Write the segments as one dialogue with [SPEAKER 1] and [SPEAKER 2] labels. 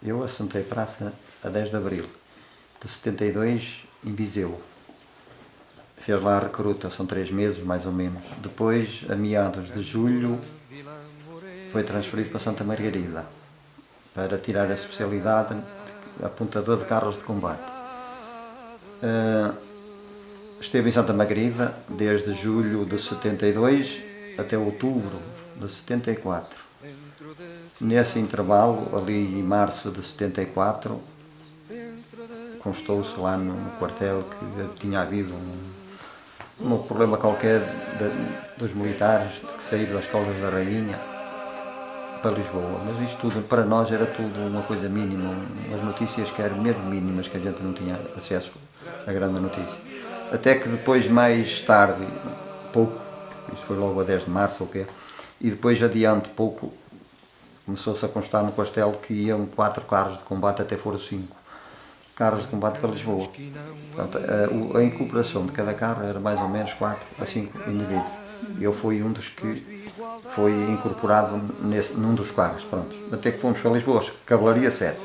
[SPEAKER 1] Eu assentei praça a 10 de Abril de 72 em Viseu. Fez lá a recruta, são 3 meses mais ou menos. Depois, a meados de julho, foi transferido para Santa Margarida para tirar a especialidade de apontador de carros de combate. Esteve em Santa Margarida desde julho de 72 até outubro de 74. Nesse intervalo, ali em março de 74, constou-se lá no quartel que tinha havido um problema qualquer dos militares que saíram das Caldas da Rainha para Lisboa. Mas isto tudo, para nós, era tudo uma coisa mínima, umas notícias que eram mesmo mínimas, que a gente não tinha acesso a grande notícia. Até que depois, mais tarde, pouco, isto foi logo a 10 de março ou quê, e depois adiante pouco, começou-se a constar no quartel que iam 4 carros de combate até foram 5 carros de combate para Lisboa. Portanto, a incorporação de cada carro era mais ou menos 4 a 5 indivíduos. Eu fui um dos que foi incorporado num dos carros. Pronto. Até que fomos para Lisboa, Cavalaria 7.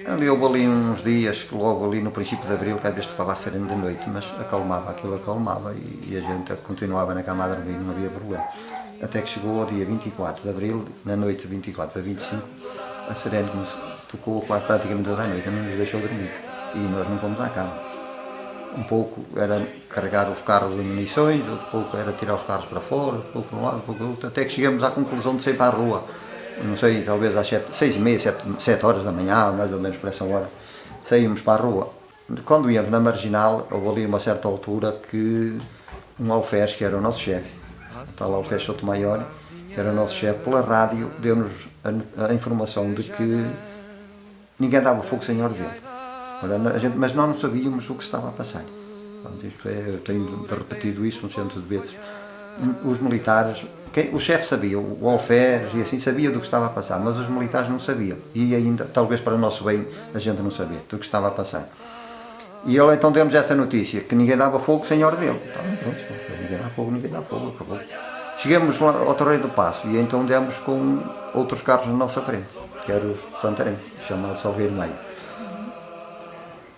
[SPEAKER 1] Ali houve ali uns dias, que logo ali no princípio de Abril, que às vezes tocava a serem de noite, mas aquilo acalmava e a gente continuava na cama a dormir, não havia problema. Até que chegou ao dia 24 de Abril, na noite de 24 para 25, a sirene tocou quase praticamente toda a noite, não nos deixou dormir. E nós não fomos à cama. Um pouco era carregar os carros de munições, outro pouco era tirar os carros para fora, outro pouco para um lado, outro pouco para outro, até que chegamos à conclusão de sair para a rua. Não sei, talvez às 6h30, 7 horas da manhã, mais ou menos por essa hora, saímos para a rua. Quando íamos na Marginal, houve ali uma certa altura que um alferes, que era o nosso chefe, o tal alferes Sotomayor, que era o nosso chefe, pela rádio, deu-nos a informação de que ninguém dava fogo sem ordem dele. Mas nós não sabíamos o que estava a passar. Eu tenho repetido isso um centro de vezes. Os militares, o chefe sabia, o alferes e assim sabia do que estava a passar, mas os militares não sabiam. E ainda, talvez para o nosso bem, a gente não sabia do que estava a passar. E ele então deu-nos essa notícia, que ninguém dava fogo sem ordem dele. Então, pronto, ninguém dá fogo, acabou. Chegamos lá ao Terreiro do Paço e então demos com outros carros na nossa frente, que eram os de Santarém, chamados Salgueiro Meia.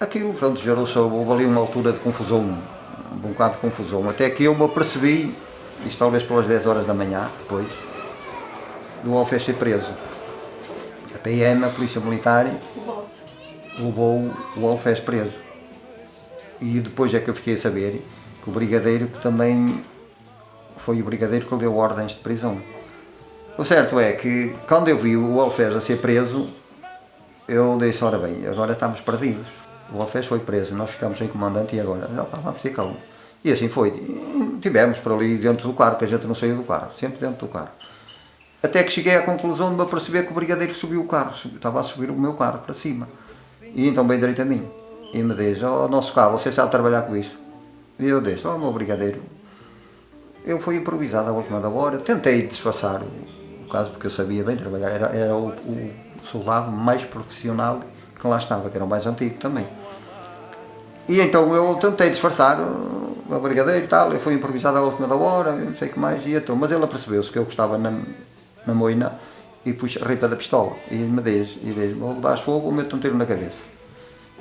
[SPEAKER 1] Aquilo, pronto, gerou-se, houve ali uma altura de confusão, um bocado de confusão, até que eu me apercebi, isto talvez pelas 10 horas da manhã, depois, do alferes ser preso. A PM, a Polícia Militar, levou o alferes preso. E depois é que eu fiquei a saber que o brigadeiro que também foi o brigadeiro que lhe deu ordens de prisão. O certo é que, quando eu vi o alferes a ser preso, eu disse, ora bem, agora estamos perdidos. O alferes foi preso, nós ficamos sem comandante e agora? Vamos ter calma. E assim foi. Tivemos por ali dentro do carro, que a gente não saiu do carro, sempre dentro do carro. Até que cheguei à conclusão de me aperceber que o brigadeiro subiu o carro, estava a subir o meu carro para cima. E então bem direito a mim. E me diz, nosso carro, você sabe trabalhar com isso? E eu disse, meu brigadeiro. Eu fui improvisado à última da hora, tentei disfarçar o caso porque eu sabia bem trabalhar, era o soldado mais profissional que lá estava, que era o mais antigo também. E então eu tentei disfarçar o brigadeiro e tal, eu fui improvisado à última da hora, não sei o que mais, e então, mas ele apercebeu-se que eu estava na moina e pus a ripa da pistola e me diz, vou dar fogo ou meto um tiro na cabeça.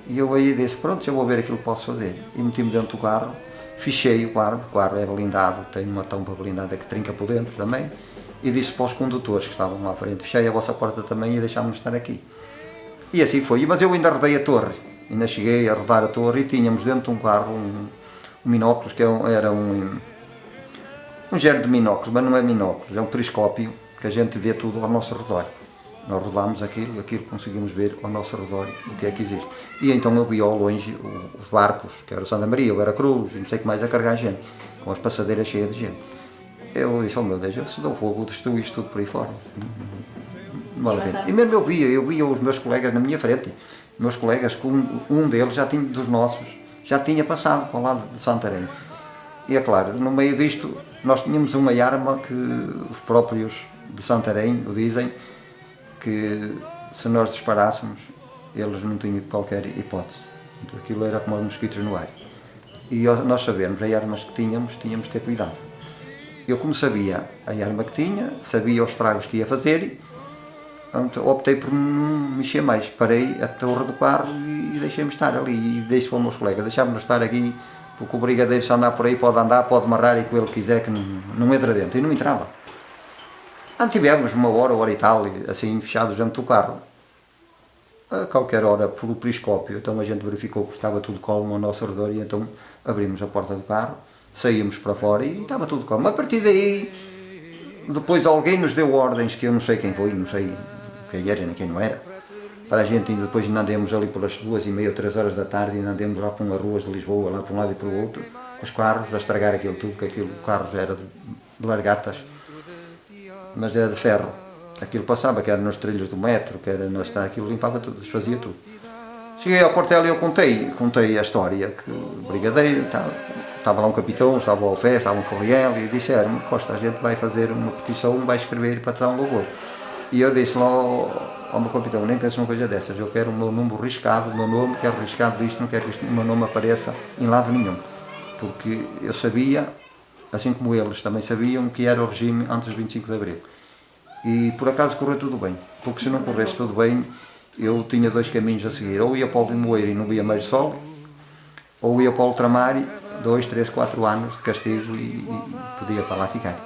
[SPEAKER 1] E eu aí disse, pronto, eu vou ver aquilo que posso fazer. E meti-me dentro do carro, fichei o carro é blindado, tem uma tampa blindada que trinca por dentro também, e disse para os condutores que estavam lá à frente, fechei a vossa porta também e deixámos-nos estar aqui. E assim foi, mas eu ainda rodei a torre, ainda cheguei a rodar a torre e tínhamos dentro de um carro um binóculos, que era um género de binóculos, mas não é binóculos, é um periscópio que a gente vê tudo ao nosso redor. Nós rodámos aquilo conseguimos ver ao nosso redor o que é que existe. E então eu vi ao longe os barcos, que era o Santa Maria, o Veracruz, não sei o que mais, a carregar gente, com as passadeiras cheias de gente. Eu disse, meu Deus, eu se dou fogo, destruo isto tudo por aí fora. Não vale a pena. E mesmo eu via os meus colegas na minha frente, meus colegas, que um deles dos nossos, já tinha passado para o lado de Santarém. E é claro, no meio disto, nós tínhamos uma arma que os próprios de Santarém o dizem, que se nós disparássemos, eles não tinham qualquer hipótese. Aquilo era como os mosquitos no ar. E nós sabemos, as armas que tínhamos de ter cuidado. Eu, como sabia a arma que tinha, sabia os estragos que ia fazer, Então, optei por não mexer mais. Parei a torre do carro e deixei-me estar ali. E disse para os meus colegas, deixámos-nos estar aqui, porque o brigadeiro, se andar por aí, pode andar, pode amarrar e que ele quiser, que não entra dentro. E não entrava. Tivemos uma hora e tal, assim, fechados dentro do carro. A qualquer hora, por o periscópio, então a gente verificou que estava tudo calmo ao nosso redor e então abrimos a porta do carro, saímos para fora e estava tudo calmo. A partir daí, depois alguém nos deu ordens, que eu não sei quem foi, não sei quem era nem quem não era, para a gente, depois ainda andemos ali pelas 2h30 ou 3 horas da tarde, ainda andemos lá para umas ruas de Lisboa, lá para um lado e para o outro, com os carros, a estragar aquilo tudo, que aquilo, o carro já era de largatas, mas era de ferro. Aquilo passava, que era nos trilhos do metro, que era na estrada, aquilo limpava tudo, desfazia tudo. Cheguei ao quartel e eu contei a história, que o brigadeiro, estava lá um capitão, estava o Alfés, estava um Forriel, e disseram-me, Costa, a gente vai fazer uma petição, vai escrever para te dar um louvor. E eu disse lá ao meu capitão, nem penso numa coisa dessas, eu quero o meu número riscado, o meu nome, quero riscado disto, não quero que o meu nome apareça em lado nenhum. Porque eu sabia, assim como eles também sabiam, que era o regime antes de 25 de Abril. E por acaso correu tudo bem, porque se não corresse tudo bem, eu tinha 2 caminhos a seguir, ou ia para o Limoeiro e não via mais sol, ou ia para o Ultramar, 2, 3, 4 anos de castigo e podia para lá ficar.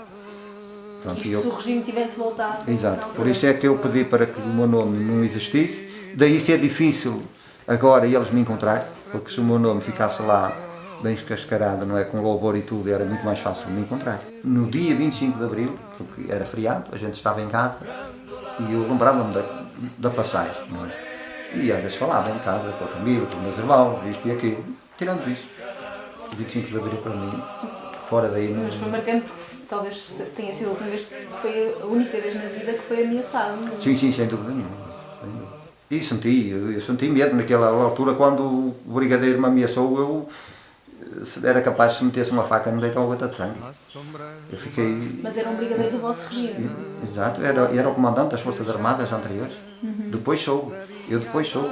[SPEAKER 1] Pronto,
[SPEAKER 2] se o regime tivesse voltado.
[SPEAKER 1] Exato, por isso é que eu pedi para que o meu nome não existisse, daí se é difícil agora eles me encontrarem, porque se o meu nome ficasse lá bem escascarado, não é, com louvor e tudo, era muito mais fácil de me encontrar. No dia 25 de Abril, porque era feriado, a gente estava em casa e eu lembrava-me da passagem, não é? E às vezes falava em casa, com a família, com os meus irmãos, isto e aquilo. Tirando isso, o 25 de Abril para mim, fora daí não...
[SPEAKER 2] Mas foi marcante porque talvez tenha sido a última vez, foi a única vez na vida que foi ameaçado.
[SPEAKER 1] Sim, sem dúvida nenhuma. E eu senti medo naquela altura, quando o brigadeiro me ameaçou, eu era capaz de se metesse uma faca no deitar uma gota de sangue. Eu fiquei...
[SPEAKER 2] Mas era um brigadeiro do vosso regime.
[SPEAKER 1] Exato, era o comandante das Forças Armadas anteriores. Depois soube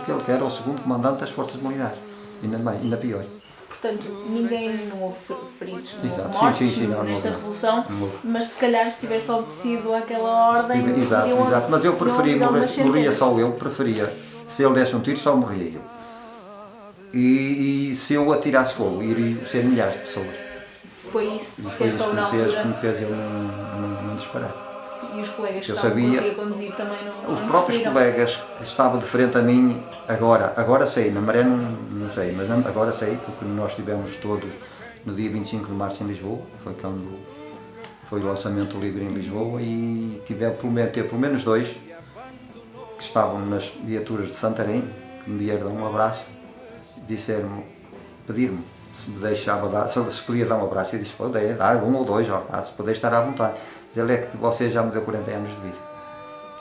[SPEAKER 1] que ele era o segundo comandante das Forças Militares. Ainda pior.
[SPEAKER 2] Portanto, não houve feridos, não houve
[SPEAKER 1] Exato.
[SPEAKER 2] mortes
[SPEAKER 1] Sim,
[SPEAKER 2] nesta
[SPEAKER 1] não,
[SPEAKER 2] revolução, mas se calhar se tivesse obedecido àquela ordem...
[SPEAKER 1] Exato, mas eu preferia, morria só eu, se ele desse um tiro, só morria eu. E se eu atirasse fogo, iriam ser milhares de pessoas.
[SPEAKER 2] Foi isso
[SPEAKER 1] que me fez eu não disparar.
[SPEAKER 2] E os colegas que
[SPEAKER 1] estavam
[SPEAKER 2] a conduzir também não...
[SPEAKER 1] Os próprios colegas que estavam de frente a mim, agora sei, na Maré não sei, mas agora sei, porque nós estivemos todos no dia 25 de março em Lisboa, foi quando foi o lançamento livre em Lisboa, e tive pelo menos 2 que estavam nas viaturas de Santarém, que me vieram dar um abraço, disseram-me, pedir-me se me deixava dar, se podia dar um abraço. Eu disse, pode dar 1 ou 2 abraços, pode estar à vontade. Ele é que você já me deu 40 anos de vida.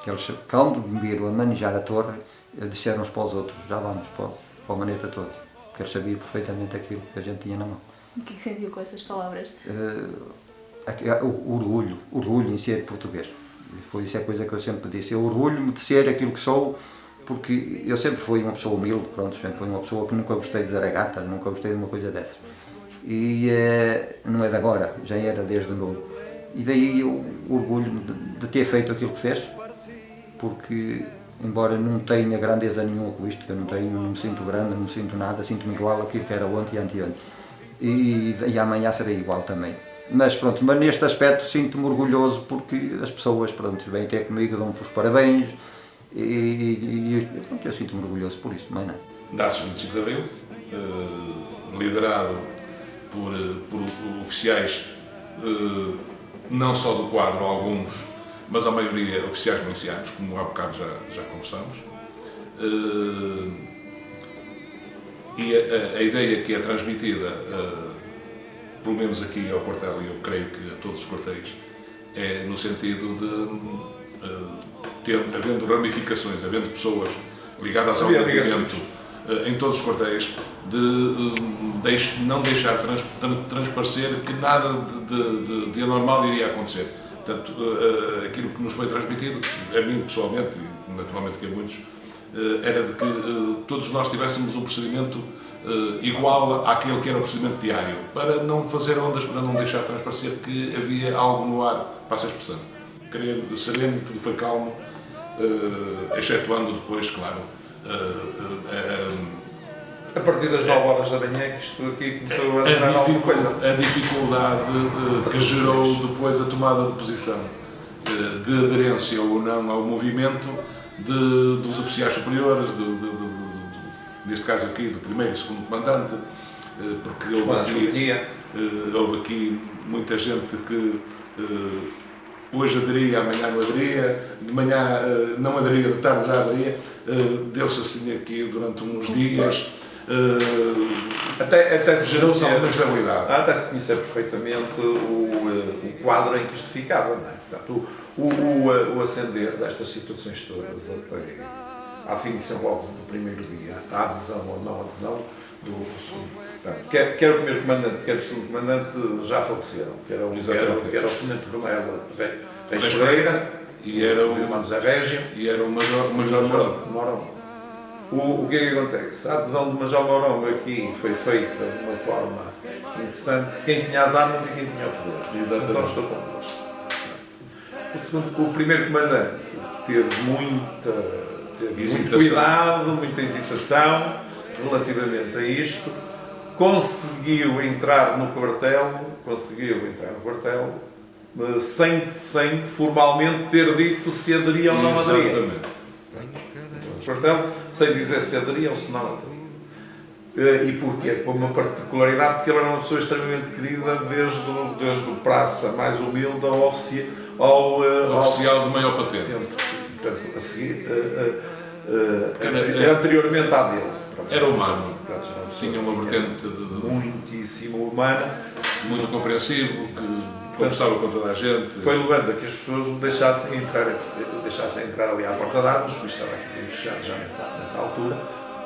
[SPEAKER 1] Eles, quando me viram a manejar a torre, disseram uns para os outros, já vamos para a maneta toda, porque eles sabiam perfeitamente aquilo que a gente tinha na mão.
[SPEAKER 2] O que sentiu com essas palavras?
[SPEAKER 1] O orgulho em ser português. Isso é a coisa que eu sempre disse. Eu orgulho-me de ser aquilo que sou, porque eu sempre fui uma pessoa humilde, sempre fui uma pessoa que nunca gostei de zaragatas, nunca gostei de uma coisa dessas. E não é de agora, já era desde novo. E daí eu orgulho-me de ter feito aquilo que fez, porque, embora não tenha grandeza nenhuma com isto, que eu não me sinto grande, não me sinto nada, sinto-me igual àquilo que era ontem e anteontem. E amanhã serei igual também. Mas neste aspecto sinto-me orgulhoso, porque as pessoas vêm ter comigo, dão-me os parabéns, eu sinto-me orgulhoso por isso, mais nada.
[SPEAKER 3] Nasce o 25 de Abril, liderado por oficiais, não só do quadro, alguns, mas a maioria oficiais milicianos, como há bocado já conversamos. E a ideia que é transmitida, pelo menos aqui ao quartel, e eu creio que a todos os quartéis, é no sentido de havendo ramificações, havendo pessoas ligadas ao movimento em todos os quartéis, de não deixar transparecer que nada de anormal iria acontecer. Portanto, aquilo que nos foi transmitido, a mim pessoalmente, e naturalmente que a muitos, era de que todos nós tivéssemos um procedimento igual àquele que era o procedimento diário, para não fazer ondas, para não deixar transparecer que havia algo no ar, passa a expressão. Sereno, tudo foi calmo, excetuando depois, claro,
[SPEAKER 4] A partir das 9 horas da manhã que isto aqui começou a gerar alguma coisa.
[SPEAKER 3] a dificuldade que gerou depois a tomada de posição de aderência ou não ao movimento dos oficiais superiores, neste caso aqui, do primeiro e segundo comandante, porque houve aqui muita gente que hoje aderia, amanhã não aderia, de manhã não aderia, de tarde já aderia, deu-se assim aqui durante uns dias,
[SPEAKER 4] Até se
[SPEAKER 3] gerou-se
[SPEAKER 4] conhecer-
[SPEAKER 3] alguma instabilidade.
[SPEAKER 4] Até se conhecer perfeitamente o quadro em que isto ficava, não é? Portanto, o ascender destas situações todas até à definição logo do primeiro dia, a adesão ou não adesão do segundo. Portanto, quer o primeiro comandante, quer o segundo comandante já faleceram, que era o tenente coronel Reis Pereira
[SPEAKER 3] e era
[SPEAKER 4] o irmão José Régio
[SPEAKER 3] e era o Major
[SPEAKER 4] Mourão. O que é que acontece? A adesão do Major Mourão aqui foi feita de uma forma interessante, quem tinha as armas e quem tinha o poder.
[SPEAKER 3] Exatamente.
[SPEAKER 4] Então estou com eles. O primeiro comandante teve muito cuidado, muita hesitação relativamente a isto, conseguiu entrar no quartel, sem formalmente ter dito se aderia ou não aderia.
[SPEAKER 3] Exatamente.
[SPEAKER 4] Quartel, sem dizer se aderia ou se não aderia. E porquê? Com uma particularidade, porque ele era uma pessoa extremamente querida desde o praça mais humilde ao
[SPEAKER 3] Oficial de maior patente.
[SPEAKER 4] Portanto, a seguir, anteriormente à dele.
[SPEAKER 3] Era humano. Tinha uma vertente
[SPEAKER 4] muitíssimo humana.
[SPEAKER 3] muito compreensivo, que conversava com toda a gente.
[SPEAKER 4] Foi levando a que as pessoas o deixassem entrar ali à porta de armas, porque estava aqui fechado já nessa altura,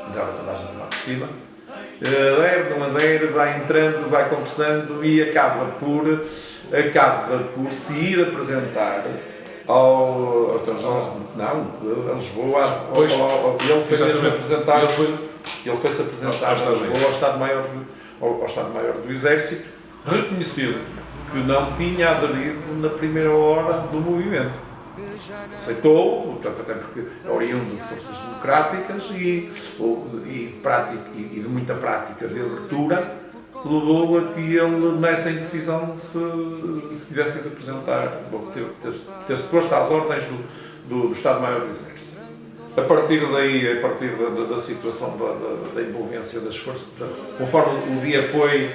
[SPEAKER 4] entrava toda a gente lá por cima. Adere, não adere, vai entrando, vai conversando e acaba por se ir apresentar a Lisboa. Ele foi mesmo apresentar-se. Ele foi-se apresentar a Lisboa ao Estado-Maior do Exército, reconhecido que não tinha aderido na primeira hora do movimento. Aceitou, portanto, até porque é oriundo de forças democráticas e de muita prática de abertura, levou a que ele, nessa indecisão, se tivesse de apresentar, ter-se posto às ordens do Estado-Maior do Exército. A partir daí, da situação da envolvência das forças, conforme o dia foi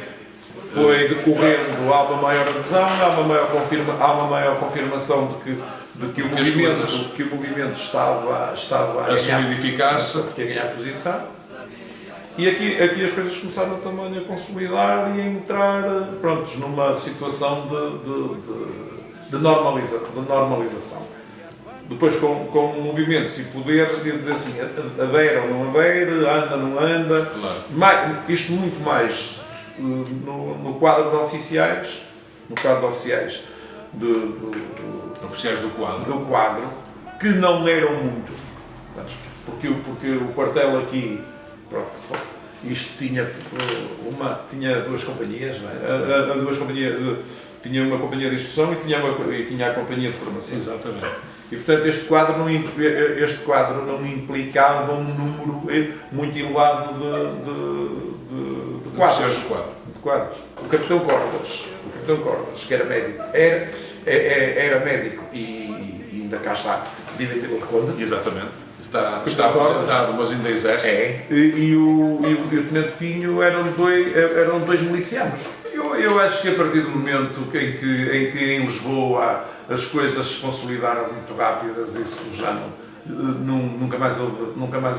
[SPEAKER 4] decorrendo, há uma maior adesão, há uma maior confirmação de que o movimento estava
[SPEAKER 3] A solidificar-se.
[SPEAKER 4] a ganhar posição. E aqui as coisas começaram também a consolidar e a entrar numa situação de normalização. Depois com movimentos e poderes de dizer assim, adere ou não adere, anda ou não anda,
[SPEAKER 3] Claro.
[SPEAKER 4] Isto muito mais no quadro de oficiais,
[SPEAKER 3] Oficiais do quadro.
[SPEAKER 4] que não eram muito, porque o quartel aqui, isto tinha duas companhias, não é? Tinha uma companhia de instrução e tinha a companhia de formação.
[SPEAKER 3] Exatamente.
[SPEAKER 4] E portanto este quadro não implicava um número muito elevado de quadros.
[SPEAKER 3] De quadro.
[SPEAKER 4] O Capitão Cordas, que era médico e ainda cá está, vive em Vila de Conde.
[SPEAKER 3] Exatamente. Está aposentado, mas ainda exerce.
[SPEAKER 4] E o Tenente Pinho eram dois milicianos. Eu acho que a partir do momento em que em Lisboa as coisas se consolidaram muito rápidas, isso já nunca mais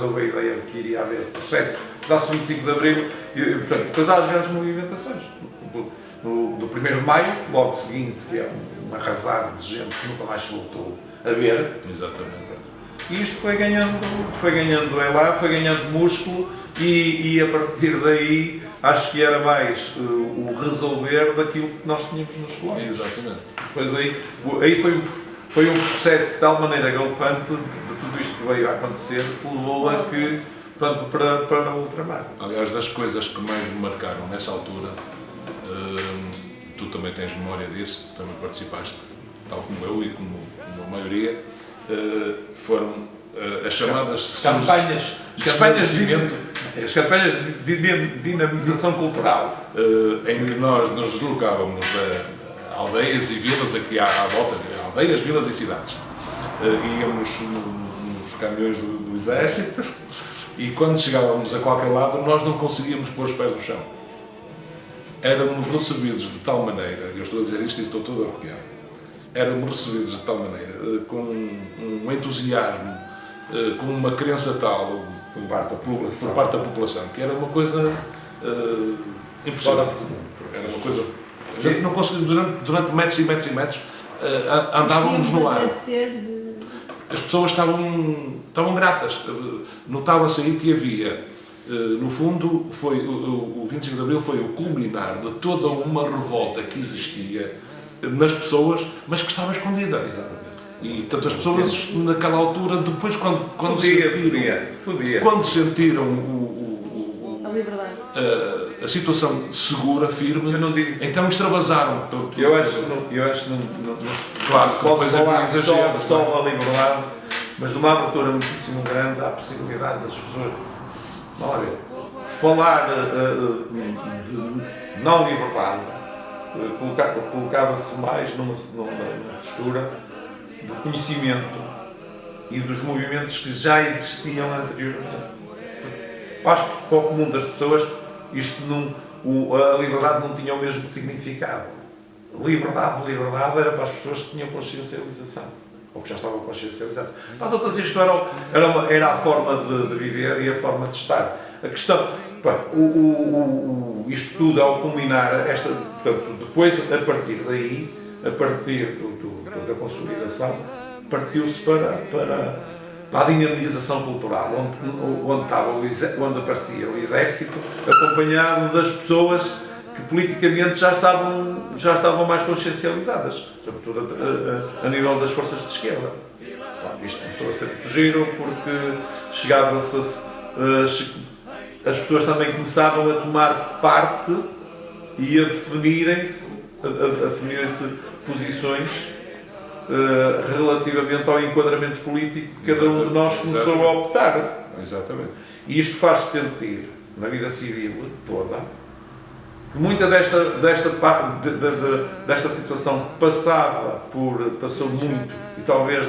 [SPEAKER 4] houve a ideia de que iria haver processo. Dá-se 25 de Abril e, portanto, depois há as grandes movimentações. Do 1º de Maio, logo seguinte, que é um arrasar de gente que nunca mais se voltou a ver.
[SPEAKER 3] Exatamente.
[SPEAKER 4] E isto foi ganhando foi ganhando músculo e a partir daí acho que era mais o resolver daquilo que nós tínhamos nos colónios.
[SPEAKER 3] Exatamente.
[SPEAKER 4] Depois aí foi um processo de tal maneira galopante de tudo isto que veio a acontecer que levou a que para o ultramar.
[SPEAKER 3] Aliás, das coisas que mais me marcaram nessa altura, tu também tens memória disso, também participaste, tal como eu e como a maioria, foram as chamadas
[SPEAKER 4] as campanhas de dinamização cultural,
[SPEAKER 3] em que nós nos deslocávamos a aldeias e vilas aqui à volta, aldeias, vilas e cidades. Íamos nos caminhões do exército e quando chegávamos a qualquer lado nós não conseguíamos pôr os pés no chão. Éramos recebidos de tal maneira, eu estou a dizer isto e estou todo arrepiado, éramos recebidos de tal maneira, com um entusiasmo, com uma crença tal por parte da população, que era uma coisa impressionante. Era uma coisa... A gente não conseguia, durante metros e metros e metros, andávamos no ar. As pessoas estavam gratas. Notava-se aí que havia, no fundo, o 25 de Abril foi o culminar de toda uma revolta que existia nas pessoas, mas que estava escondida. Exatamente. E, portanto, as pessoas, naquela altura, depois, quando sentiram
[SPEAKER 2] a liberdade,
[SPEAKER 3] a situação segura, firme, então extravasaram.
[SPEAKER 4] Eu acho que não
[SPEAKER 3] claro,
[SPEAKER 4] pode falar só da liberdade, mas de uma abertura muitíssimo grande à possibilidade das pessoas, falar de não liberdade, colocava-se mais numa postura do conhecimento e dos movimentos que já existiam anteriormente. Para o comum das pessoas, a liberdade não tinha o mesmo significado. Liberdade era para as pessoas que tinham consciencialização, ou que já estavam consciencializadas. Para as outras, isto era a forma de viver e a forma de estar. A questão, isto tudo ao culminar, portanto, depois, a partir daí, a partir da consolidação, partiu-se para a dinamização cultural, onde aparecia o exército, acompanhado das pessoas que politicamente já estavam mais consciencializadas, sobretudo a nível das forças de esquerda. Isto começou a ser muito giro, porque as pessoas também começavam a tomar parte e a definirem-se posições relativamente ao enquadramento político que cada um de nós começou a optar.
[SPEAKER 3] Exatamente. E
[SPEAKER 4] isto faz sentir, na vida civil toda, que muita desta situação passou muito, e talvez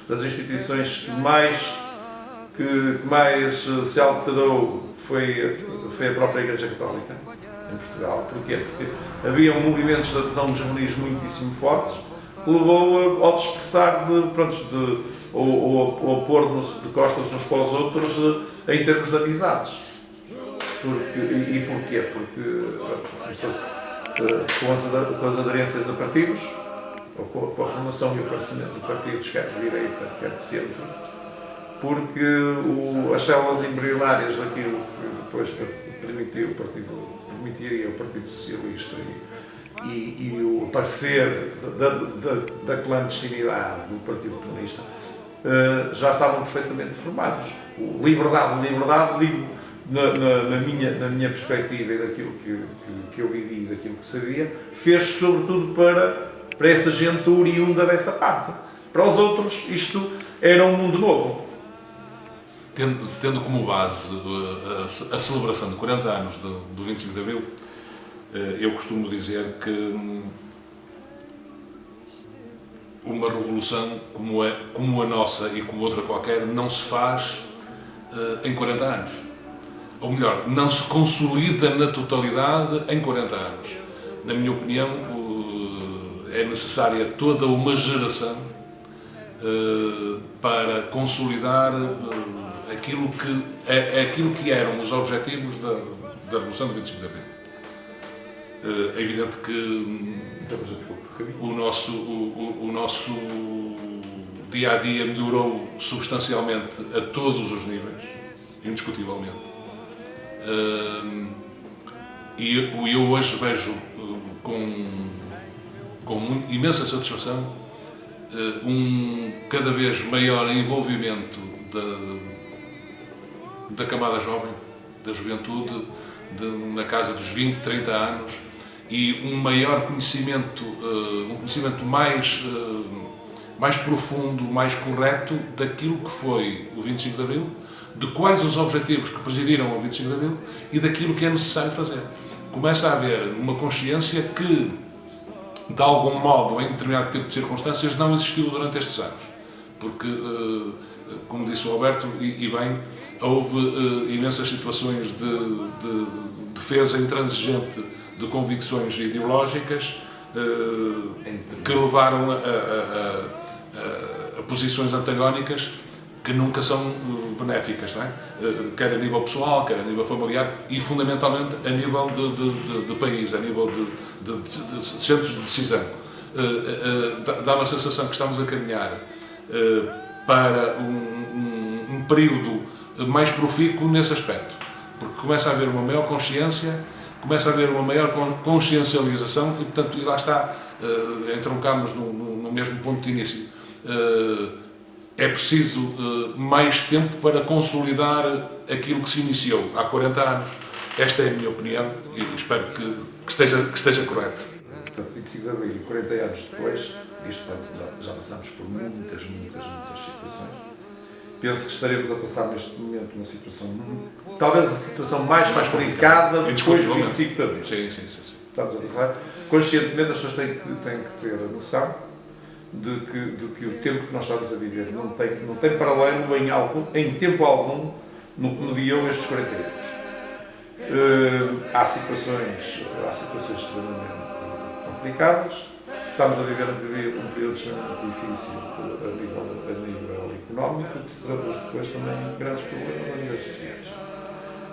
[SPEAKER 4] das instituições que mais se alterou foi a própria Igreja Católica em Portugal. Porquê? Porque havia movimentos de adesão de jornalismo muitíssimo fortes, que levou ao dispersar ou pôr-nos de costas uns para os outros em termos de amizades. E porquê? Porque com as aderências a partidos, ou com a formação e o aparecimento de partidos, quer de direita, quer de centro, porque as células embrionárias daquilo que depois permitiria o Partido Socialista e o aparecer da clandestinidade do Partido Comunista já estavam perfeitamente formados. Liberdade, digo, na minha perspectiva e daquilo que eu vivi e daquilo que sabia, fez sobretudo para essa gente oriunda dessa parte. Para os outros, isto era um mundo novo.
[SPEAKER 3] Tendo como base a celebração de 40 anos do 25 de Abril, eu costumo dizer que uma revolução como a nossa e como outra qualquer não se faz em 40 anos. Ou melhor, não se consolida na totalidade em 40 anos. Na minha opinião, é necessária toda uma geração para consolidar aquilo que eram os objetivos da Revolução de 25 de Abril. É evidente que o nosso dia-a-dia melhorou substancialmente a todos os níveis, indiscutivelmente. E eu hoje vejo com imensa satisfação cada vez maior envolvimento da camada jovem, da juventude, na casa dos 20, 30 anos, e um maior conhecimento, um conhecimento mais profundo, mais correto daquilo que foi o 25 de Abril, de quais os objetivos que presidiram ao 25 de Abril e daquilo que é necessário fazer. Começa a haver uma consciência que, de algum modo, em determinado tipo de circunstâncias, não existiu durante estes anos. Porque, como disse o Alberto, e bem, houve imensas situações de defesa intransigente de convicções ideológicas que levaram a posições antagónicas que nunca são benéficas, não é? Quer a nível pessoal, quer a nível familiar e, fundamentalmente, a nível de país, a nível de centros de decisão. Dá uma sensação que estamos a caminhar para um período mais profícuo nesse aspecto, porque começa a haver uma maior consciência, começa a haver uma maior consciencialização e, portanto, e lá está, entroncamos no mesmo ponto de início. É preciso mais tempo para consolidar aquilo que se iniciou há 40 anos. Esta é a minha opinião e espero que esteja correto.
[SPEAKER 4] 25 de Abril, 40 anos depois, já passamos por muitas situações. Penso que estaremos a passar neste momento uma situação, talvez a situação mais complicada depois do 25 de Abril.
[SPEAKER 3] Sim.
[SPEAKER 4] Estamos a passar. Conscientemente as pessoas têm que ter a noção de que o tempo que nós estamos a viver não tem paralelo em tempo algum no que mediam estes 40 anos. Há situações extremamente complicadas, estamos a viver um período extremamente difícil a nível económico, que se traduz depois também em grandes problemas a níveis sociais.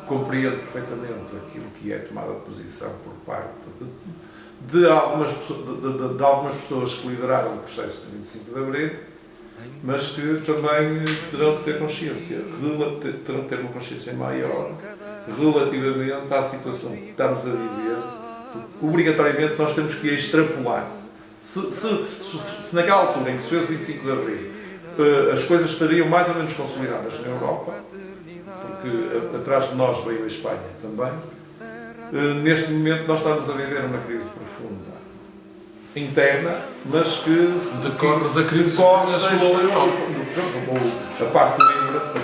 [SPEAKER 4] Compreendo perfeitamente aquilo que é tomada de posição por parte de algumas pessoas que lideraram o processo do 25 de Abril, mas que também terão que ter consciência, terão que ter uma consciência maior relativamente à situação que estamos a viver. Obrigatoriamente nós temos que extrapolar. Se naquela altura em que se fez o 25 de Abril as coisas estariam mais ou menos consolidadas na Europa, porque atrás de nós veio a Espanha também, neste momento nós estamos a viver uma crise profunda interna, mas que
[SPEAKER 3] decorre da crise
[SPEAKER 4] a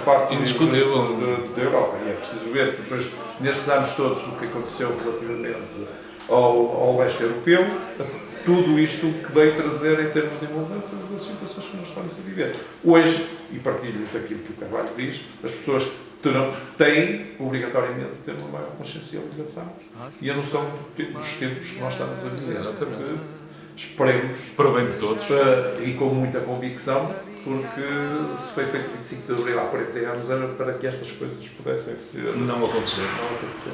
[SPEAKER 4] parte
[SPEAKER 3] indiscutível
[SPEAKER 4] da Europa. E é preciso ver que depois, nestes anos todos, o que aconteceu relativamente ao leste europeu, tudo isto que veio trazer em termos de mudanças das situações que nós estamos a viver. Hoje, e partilho daquilo que o Carvalho diz, as pessoas têm obrigatoriamente de ter uma maior consciencialização e a noção dos tempos que nós estamos a viver.
[SPEAKER 3] Exatamente.
[SPEAKER 4] Esperemos,
[SPEAKER 3] para o bem de todos,
[SPEAKER 4] e com muita convicção, porque se foi feito 25 de Abril há 40 anos era para que estas coisas pudessem ser...
[SPEAKER 3] não acontecer.
[SPEAKER 4] Não acontecer.